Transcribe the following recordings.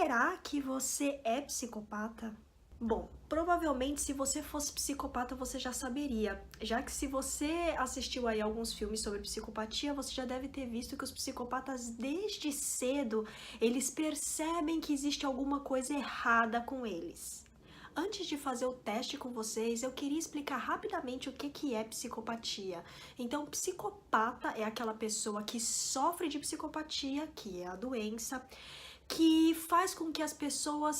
Será que você é psicopata? Bom, provavelmente se você fosse psicopata você já saberia, já que se você assistiu aí alguns filmes sobre psicopatia, você já deve ter visto que os psicopatas desde cedo, eles percebem que existe alguma coisa errada com eles. Antes de fazer o teste com vocês, eu queria explicar rapidamente o que é psicopatia. Então, psicopata é aquela pessoa que sofre de psicopatia, que é a doença, que faz com que as pessoas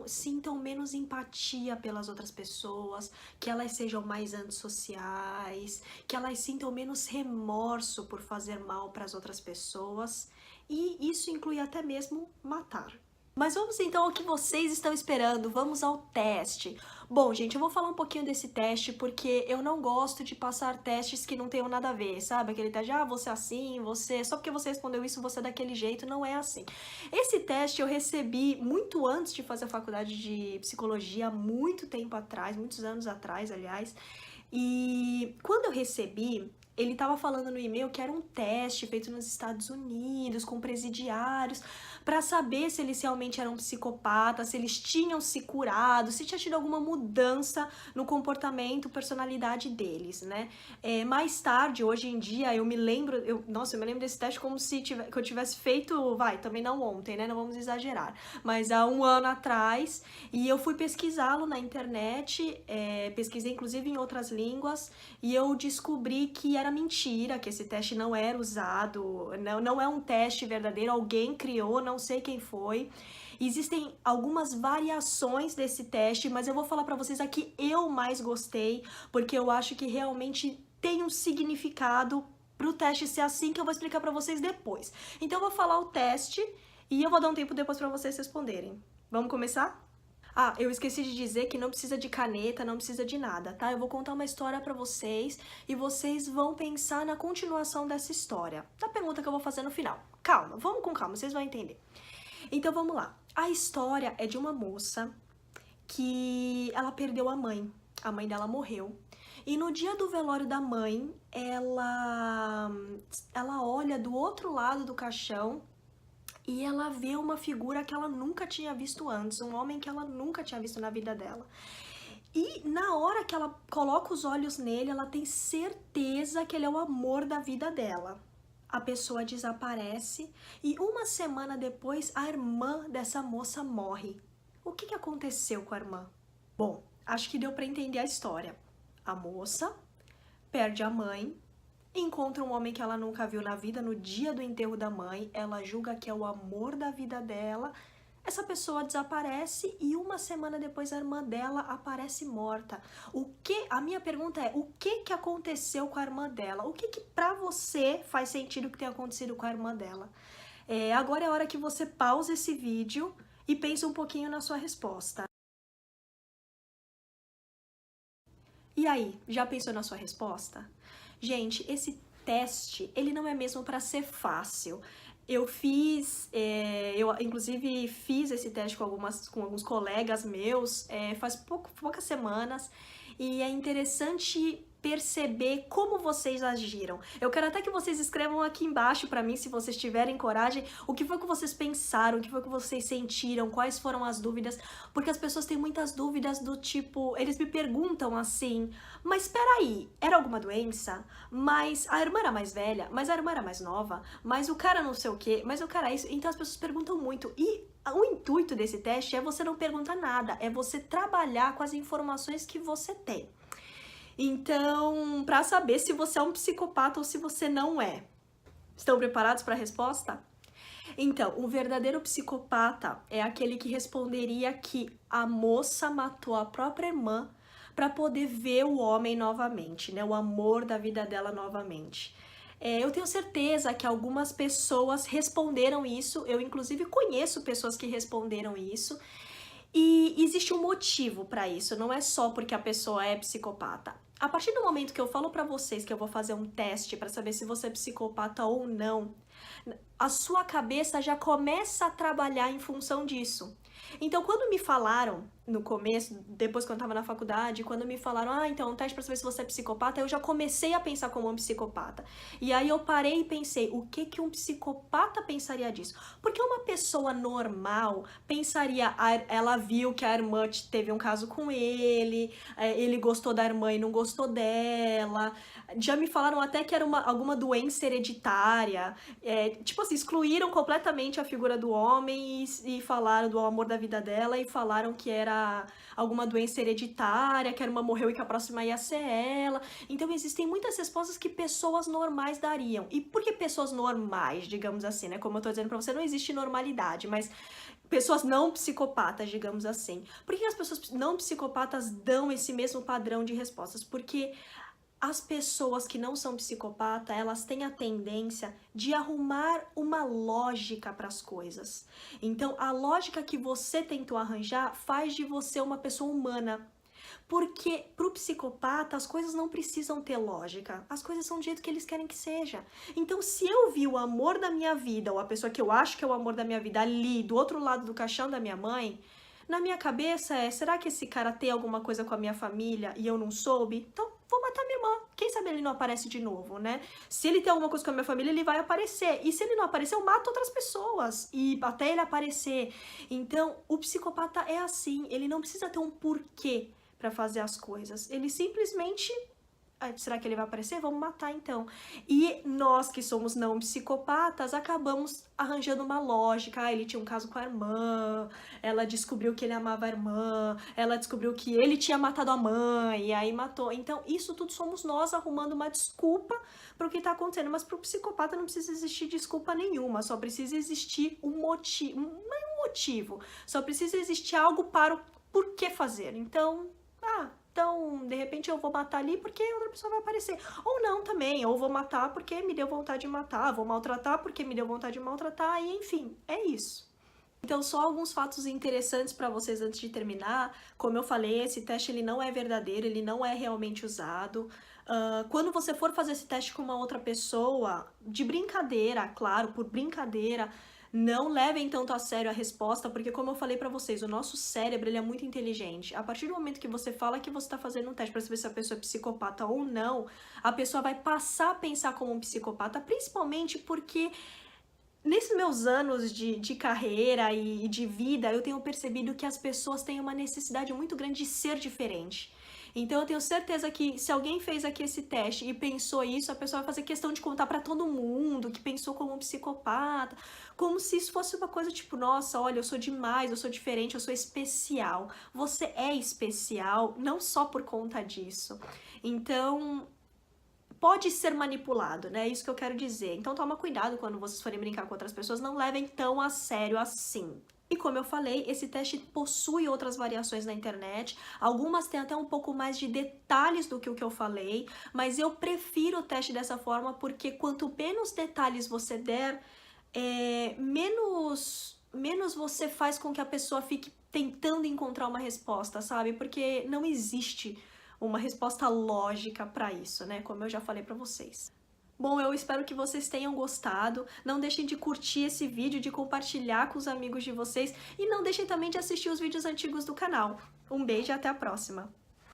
sintam menos empatia pelas outras pessoas, que elas sejam mais antissociais, que elas sintam menos remorso por fazer mal para as outras pessoas, e isso inclui até mesmo matar. Mas vamos então ao que vocês estão esperando, vamos ao teste. Bom, gente, eu vou falar um pouquinho desse teste porque eu não gosto de passar testes que não tenham nada a ver, sabe? Aquele teste, você é assim, só porque você respondeu isso, você é daquele jeito, não é assim. Esse teste eu recebi muito antes de fazer a faculdade de psicologia, há muito tempo atrás, muitos anos atrás, aliás, e quando eu recebi, ele estava falando no e-mail que era um teste feito nos Estados Unidos, com presidiários, para saber se eles realmente eram psicopatas, se eles tinham se curado, se tinha tido alguma mudança no comportamento, personalidade deles, né? Mais tarde, hoje em dia, eu me lembro desse teste como se que eu tivesse feito, também não ontem, né? Não vamos exagerar, mas há um ano atrás, e eu fui pesquisá-lo na internet, pesquisei inclusive em outras línguas, e eu descobri que era mentira, que esse teste não era usado, não é um teste verdadeiro, alguém criou, não sei quem foi. Existem algumas variações desse teste, mas eu vou falar pra vocês a que eu mais gostei, porque eu acho que realmente tem um significado pro teste ser assim, que eu vou explicar pra vocês depois. Então eu vou falar o teste e eu vou dar um tempo depois pra vocês responderem. Vamos começar? Ah, eu esqueci de dizer que não precisa de caneta, não precisa de nada, tá? Eu vou contar uma história pra vocês e vocês vão pensar na continuação dessa história, da pergunta que eu vou fazer no final. Calma, vamos com calma, vocês vão entender. Então vamos lá. A história é de uma moça que ela perdeu a mãe dela morreu. E no dia do velório da mãe, ela olha do outro lado do caixão e ela vê uma figura que ela nunca tinha visto antes, um homem que ela nunca tinha visto na vida dela. E na hora que ela coloca os olhos nele, ela tem certeza que ele é o amor da vida dela. A pessoa desaparece e uma semana depois a irmã dessa moça morre. O que aconteceu com a irmã? Bom, acho que deu para entender a história. A moça perde a mãe, encontra um homem que ela nunca viu na vida no dia do enterro da mãe, ela julga que é o amor da vida dela, essa pessoa desaparece e uma semana depois a irmã dela aparece morta. A minha pergunta é, o que aconteceu com a irmã dela? O que pra você faz sentido que tenha acontecido com a irmã dela? Agora é a hora que você pausa esse vídeo e pensa um pouquinho na sua resposta. E aí, já pensou na sua resposta? Gente, esse teste, ele não é mesmo para ser fácil. Eu inclusive fiz esse teste com alguns colegas meus, faz poucas semanas, e é interessante perceber como vocês agiram. Eu quero até que vocês escrevam aqui embaixo pra mim, se vocês tiverem coragem, o que foi que vocês pensaram, o que foi que vocês sentiram, quais foram as dúvidas, porque as pessoas têm muitas dúvidas do tipo, eles me perguntam assim, mas peraí, era alguma doença? Mas a irmã era mais velha? Mas a irmã era mais nova? Mas o cara não sei o quê? Mas o cara isso? Então as pessoas perguntam muito, e o intuito desse teste é você não perguntar nada, é você trabalhar com as informações que você tem. Então, para saber se você é um psicopata ou se você não é. Estão preparados para a resposta? Então, um verdadeiro psicopata é aquele que responderia que a moça matou a própria irmã para poder ver o homem novamente, né? O amor da vida dela novamente. Eu tenho certeza que algumas pessoas responderam isso, eu inclusive conheço pessoas que responderam isso, e existe um motivo para isso, não é só porque a pessoa é psicopata. A partir do momento que eu falo para vocês que eu vou fazer um teste para saber se você é psicopata ou não, a sua cabeça já começa a trabalhar em função disso. Então, quando me falaram no começo, depois que eu tava na faculdade, quando me falaram, então, um teste pra saber se você é psicopata, eu já comecei a pensar como um psicopata. E aí eu parei e pensei, o que que um psicopata pensaria disso? Porque uma pessoa normal pensaria, ela viu que a irmã teve um caso com ele gostou da irmã e não gostou dela. Já me falaram até que era alguma doença hereditária. Tipo assim, excluíram completamente a figura do homem e falaram do amor da vida dela e falaram que era alguma doença hereditária, que a irmã morreu e que a próxima ia ser ela. Então existem muitas respostas que pessoas normais dariam. E por que pessoas normais, digamos assim, né? Como eu tô dizendo pra você, não existe normalidade, mas pessoas não psicopatas, digamos assim. Por que as pessoas não psicopatas dão esse mesmo padrão de respostas? Porque as pessoas que não são psicopatas, elas têm a tendência de arrumar uma lógica para as coisas. Então, a lógica que você tentou arranjar faz de você uma pessoa humana. Porque pro psicopata as coisas não precisam ter lógica, as coisas são do jeito que eles querem que seja. Então, se eu vi o amor da minha vida, ou a pessoa que eu acho que é o amor da minha vida ali, do outro lado do caixão da minha mãe, na minha cabeça será que esse cara tem alguma coisa com a minha família e eu não soube? Então, vou matar minha irmã. Quem sabe ele não aparece de novo, né? Se ele tem alguma coisa com a minha família, ele vai aparecer. E se ele não aparecer, eu mato outras pessoas. E até ele aparecer. Então, o psicopata é assim. Ele não precisa ter um porquê para fazer as coisas. Ele simplesmente... será que ele vai aparecer? Vamos matar então. E nós que somos não psicopatas acabamos arranjando uma lógica. Ele tinha um caso com a irmã, ela descobriu que ele amava a irmã, ela descobriu que ele tinha matado a mãe, e aí matou. Então isso tudo somos nós arrumando uma desculpa para o que está acontecendo. Mas para o psicopata não precisa existir desculpa nenhuma, só precisa existir um motivo, não é um motivo, só precisa existir algo para o porquê fazer. Então, de repente eu vou matar ali porque outra pessoa vai aparecer. Ou não também, ou vou matar porque me deu vontade de matar, vou maltratar porque me deu vontade de maltratar, e enfim, é isso. Então, só alguns fatos interessantes para vocês antes de terminar. Como eu falei, esse teste ele não é verdadeiro, ele não é realmente usado. Quando você for fazer esse teste com uma outra pessoa, de brincadeira, claro, por brincadeira, não levem tanto a sério a resposta, porque como eu falei pra vocês, o nosso cérebro ele é muito inteligente. A partir do momento que você fala que você tá fazendo um teste pra saber se a pessoa é psicopata ou não, a pessoa vai passar a pensar como um psicopata, principalmente porque nesses meus anos de carreira e de vida, eu tenho percebido que as pessoas têm uma necessidade muito grande de ser diferente. Então eu tenho certeza que se alguém fez aqui esse teste e pensou isso, a pessoa vai fazer questão de contar pra todo mundo que pensou como um psicopata, como se isso fosse uma coisa tipo, nossa, olha, eu sou demais, eu sou diferente, eu sou especial. Você é especial não só por conta disso. Então, pode ser manipulado, né? É isso que eu quero dizer. Então toma cuidado quando vocês forem brincar com outras pessoas, não levem tão a sério assim. E como eu falei, esse teste possui outras variações na internet, algumas têm até um pouco mais de detalhes do que o que eu falei, mas eu prefiro o teste dessa forma porque quanto menos detalhes você der, menos você faz com que a pessoa fique tentando encontrar uma resposta, sabe? Porque não existe uma resposta lógica para isso, né? Como eu já falei para vocês. Bom, eu espero que vocês tenham gostado. Não deixem de curtir esse vídeo, de compartilhar com os amigos de vocês e não deixem também de assistir os vídeos antigos do canal. Um beijo e até a próxima!